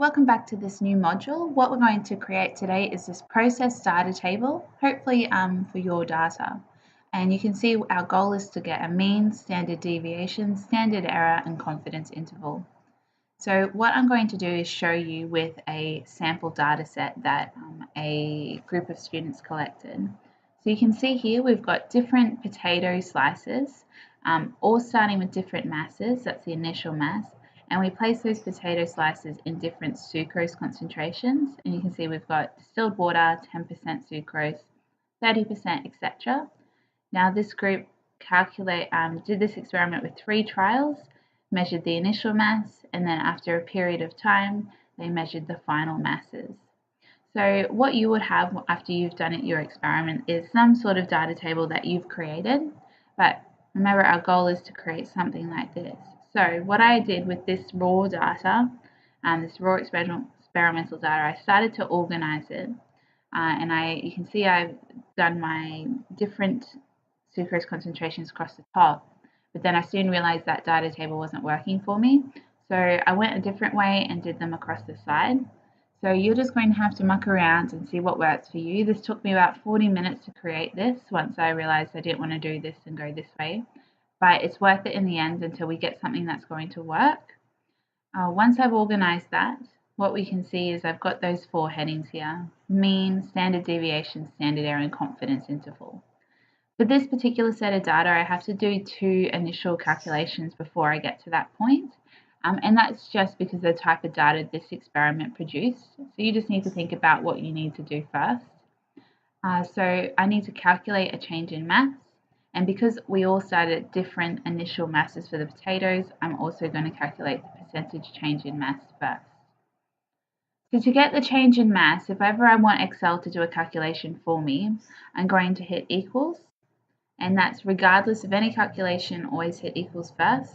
Welcome back to this new module. What we're going to create today is this process data table, hopefully for your data. And you can see our goal is to get a mean, standard deviation, standard error, and confidence interval. So what I'm going to do is show you with a sample data set that a group of students collected. So you can see here we've got different potato slices, all starting with different masses, that's the initial mass, and we place those potato slices in different sucrose concentrations, and you can see we've got distilled water, 10% sucrose, 30%, etc. Now this group did this experiment with 3 trials, measured the initial mass, and then after a period of time, they measured the final masses. So what you would have after you've done your experiment is some sort of data table that you've created, but remember our goal is to create something like this. So what I did with this raw data, this raw experimental data, I started to organize it, and you can see I've done my different sucrose concentrations across the top, but then I soon realized that data table wasn't working for me, so I went a different way and did them across the side. So you're just going to have to muck around and see what works for you. This took me about 40 minutes to create this once I realized I didn't want to do this and go this way, but it's worth it in the end until we get something that's going to work. Once I've organized that, what we can see is I've got those 4 headings here: mean, standard deviation, standard error, and confidence interval. For this particular set of data, I have to do 2 initial calculations before I get to that point, and that's just because of the type of data this experiment produced. So you just need to think about what you need to do first. So I need to calculate a change in mass, and because we all started at different initial masses for the potatoes, I'm also going to calculate the percentage change in mass first. So to get the change in mass, if ever I want Excel to do a calculation for me, I'm going to hit equals, and that's regardless of any calculation, always hit equals first.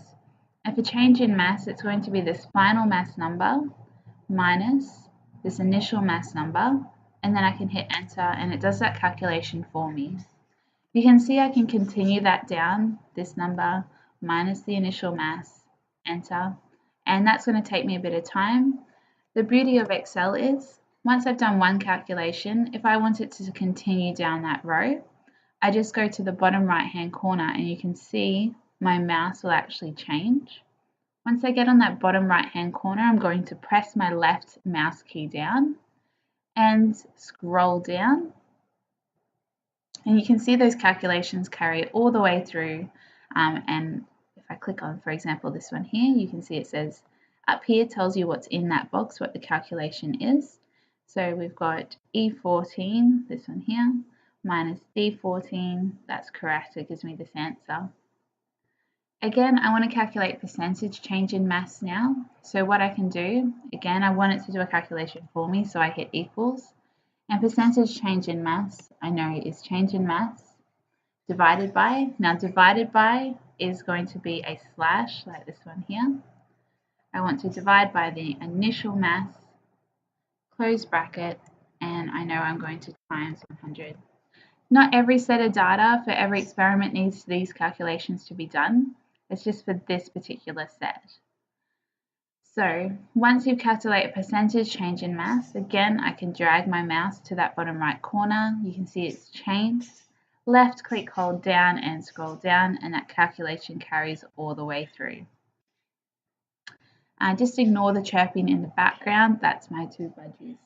And for change in mass, it's going to be this final mass number minus this initial mass number, and then I can hit enter and it does that calculation for me. You can see I can continue that down, this number minus the initial mass, enter, and that's going to take me a bit of time. The beauty of Excel is, once I've done one calculation, if I want it to continue down that row, I just go to the bottom right hand corner and you can see my mouse will actually change. Once I get on that bottom right hand corner, I'm going to press my left mouse key down and scroll down. And you can see those calculations carry all the way through. And if I click on, for example, this one here, you can see it says up here tells you what's in that box, what the calculation is. So we've got E14, this one here, minus D14, that's correct, it gives me this answer. Again, I want to calculate percentage change in mass now. So what I can do, again, I want it to do a calculation for me, so I hit equals. And percentage change in mass, I know is change in mass divided by. Now divided by is going to be a slash like this one here. I want to divide by the initial mass, close bracket, and I know I'm going to times 100. Not every set of data for every experiment needs these calculations to be done. It's just for this particular set. So once you calculate a percentage change in mass, again, I can drag my mouse to that bottom right corner. You can see it's changed. Left click, hold down and scroll down, and that calculation carries all the way through. Just ignore the chirping in the background. That's my 2 budgies.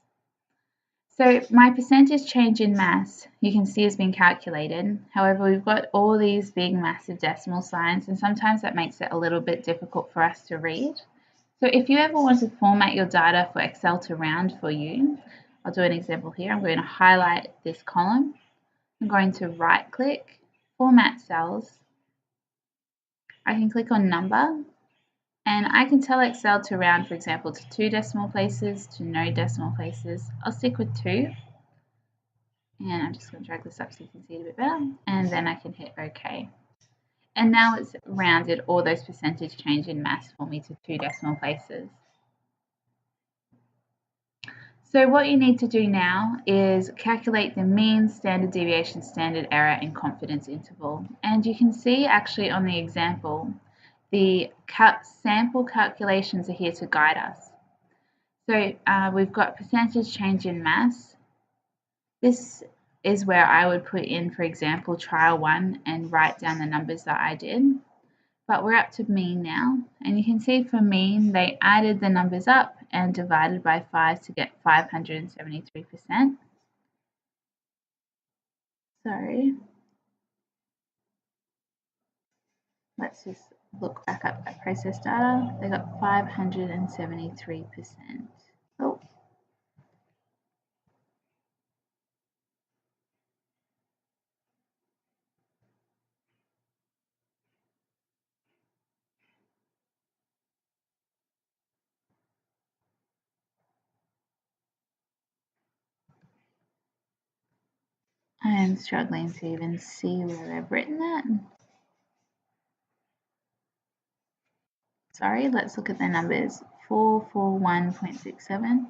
So my percentage change in mass, you can see has been calculated. However, we've got all these big massive decimal signs, and sometimes that makes it a little bit difficult for us to read. So if you ever want to format your data for Excel to round for you, I'll do an example here. I'm going to highlight this column. I'm going to right click, format cells. I can click on number, and I can tell Excel to round, for example, to 2 decimal places, to no decimal places. I'll stick with 2. And I'm just going to drag this up so you can see it a bit better. And then I can hit OK. And now it's rounded all those percentage change in mass for me to 2 decimal places. So what you need to do now is calculate the mean, standard deviation, standard error, and confidence interval. And you can see actually on the example, the sample calculations are here to guide us. So we've got percentage change in mass. This is where I would put in, for example, trial 1 and write down the numbers that I did. But we're up to mean now, and you can see for mean they added the numbers up and divided by 5 to get 573%. So let's just look back up at process data. They got 573%. Oh, I am struggling to even see where they've written that. Sorry, let's look at the numbers. 441.67.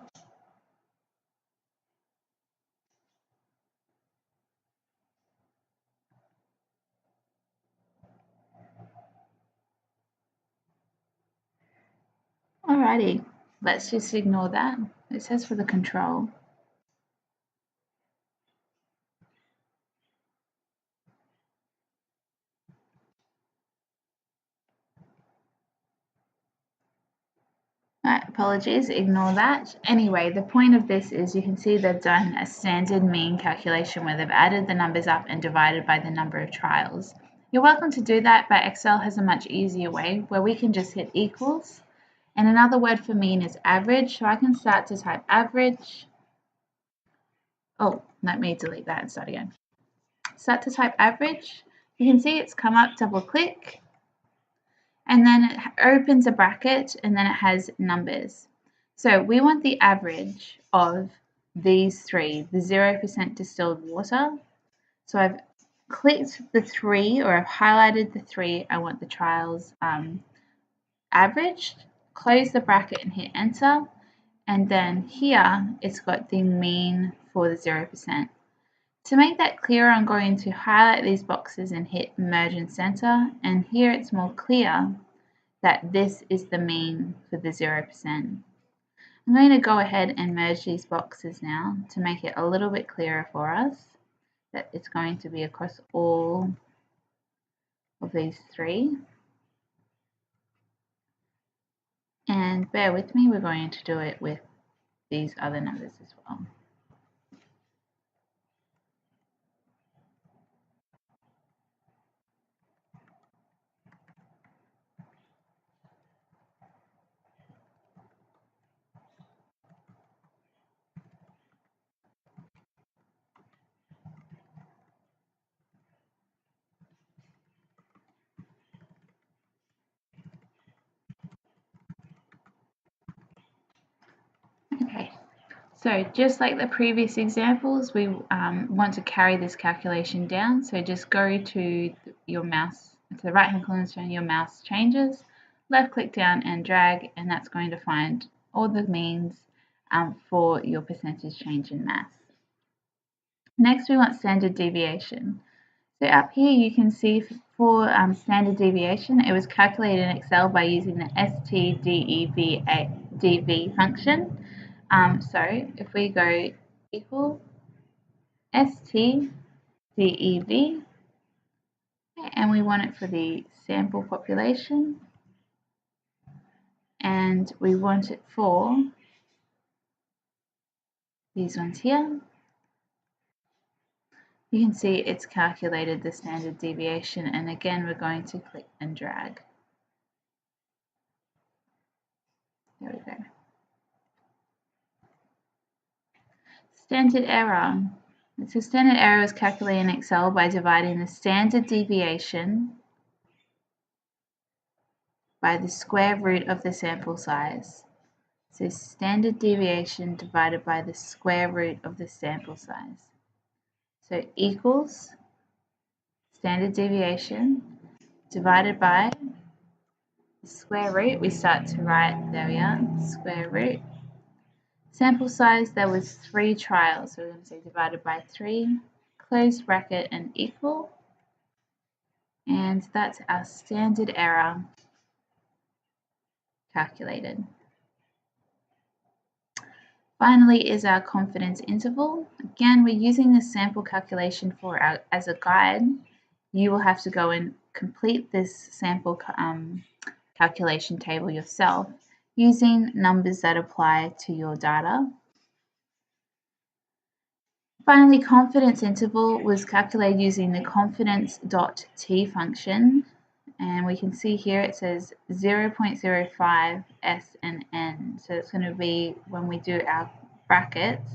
Alrighty, let's just ignore that. It says for the control. Right, apologies, ignore that. Anyway, the point of this is you can see they've done a standard mean calculation where they've added the numbers up and divided by the number of trials. You're welcome to do that, but Excel has a much easier way where we can just hit equals. And another word for mean is average, so I can start to type average. Oh, let me delete that and start again. Start to type average. You can see it's come up, double click, and then it opens a bracket and then it has numbers. So we want the average of these three, the 0% distilled water. So I've clicked the 3, or I've highlighted the 3. I want the trials averaged. Close the bracket and hit enter. And then here it's got the mean for the 0%. To make that clearer, I'm going to highlight these boxes and hit merge and center. And here it's more clear that this is the mean for the 0%. I'm going to go ahead and merge these boxes now to make it a little bit clearer for us that it's going to be across all of these three. And bear with me, we're going to do it with these other numbers as well. Okay, so just like the previous examples, we want to carry this calculation down. So just go to your mouse, to the right hand corner, showing your mouse changes, left click down and drag, and that's going to find all the means for your percentage change in mass. Next, we want standard deviation. So up here you can see for standard deviation, it was calculated in Excel by using the stdevdv function. So if we go equal stdev, and we want it for the sample population, and we want it for these ones here, you can see it's calculated the standard deviation, and again we're going to click and drag. There we go. Standard error. So standard error is calculated in Excel by dividing the standard deviation by the square root of the sample size. So standard deviation divided by the square root of the sample size. So equals standard deviation divided by the square root. We start to write, there we are, square root. Sample size, there was 3 trials. So we're going to say divided by 3, close bracket and equal. And that's our standard error calculated. Finally is our confidence interval. Again, we're using this sample calculation as a guide. You will have to go and complete this sample calculation table yourself using numbers that apply to your data. Finally, confidence interval was calculated using the confidence.t function, and we can see here it says 0.05 s and n. So it's going to be, when we do our brackets,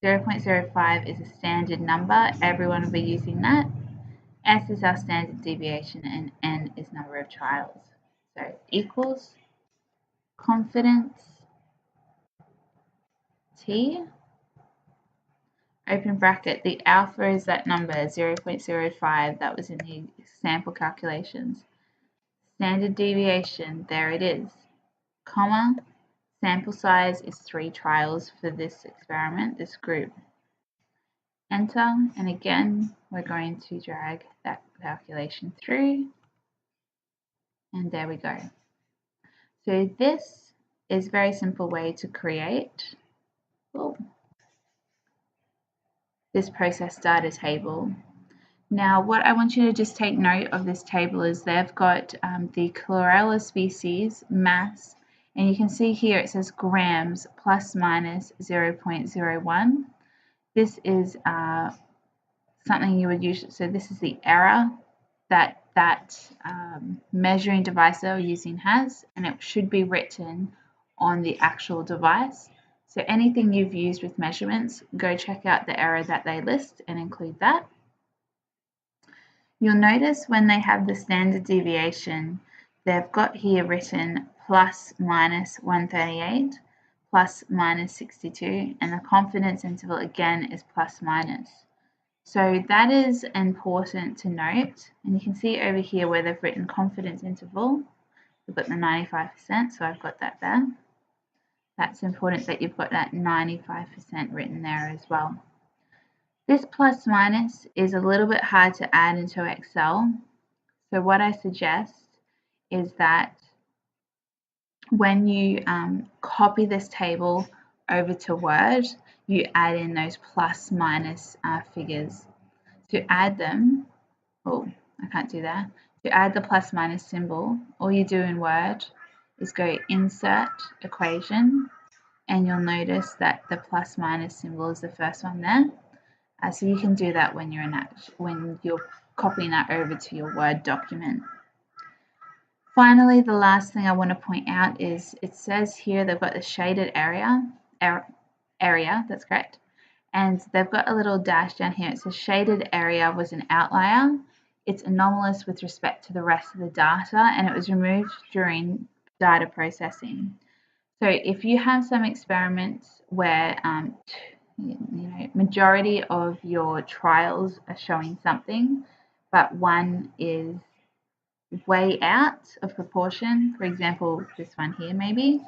0.05 is a standard number. Everyone will be using that. S is our standard deviation and n is number of trials. So equals confidence t, open bracket, the alpha is that number 0.05 that was in the sample calculations. Standard deviation, there it is, comma, sample size is 3 trials for this experiment, this group. Enter, and again we're going to drag that calculation through, and there we go. So this is a very simple way to create this process data table. Now, what I want you to just take note of this table is they've got the chlorella species mass, and you can see here it says grams plus minus 0.01. This is something you would use, so this is the error that measuring device they're using has, and it should be written on the actual device. So anything you've used with measurements, go check out the error that they list and include that. You'll notice when they have the standard deviation, they've got here written plus minus 138, plus minus 62, and the confidence interval again is plus minus. So that is important to note, and you can see over here where they've written confidence interval, we've got the 95%, so I've got that there. That's important that you've got that 95% written there as well. This plus minus is a little bit hard to add into Excel, so what I suggest is that when you copy this table over to Word, you add in those plus minus figures. To add them, oh, I can't do that. To add the plus minus symbol, all you do in Word is go Insert Equation, and you'll notice that the plus minus symbol is the first one there. So you can do that when you're copying that over to your Word document. Finally, the last thing I want to point out is it says here they've got the shaded area, that's correct, and they've got a little dash down here. It says shaded area was an outlier. It's anomalous with respect to the rest of the data, and it was removed during data processing. So if you have some experiments where majority of your trials are showing something, but one is way out of proportion, for example, this one here maybe,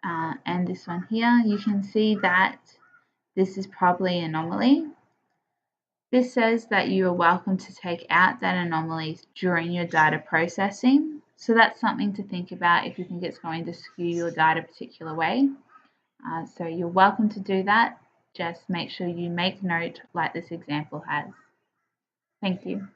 and this one here, you can see that this is probably an anomaly. This says that you are welcome to take out that anomaly during your data processing. So that's something to think about if you think it's going to skew your data a particular way. So you're welcome to do that. Just make sure you make note like this example has. Thank you.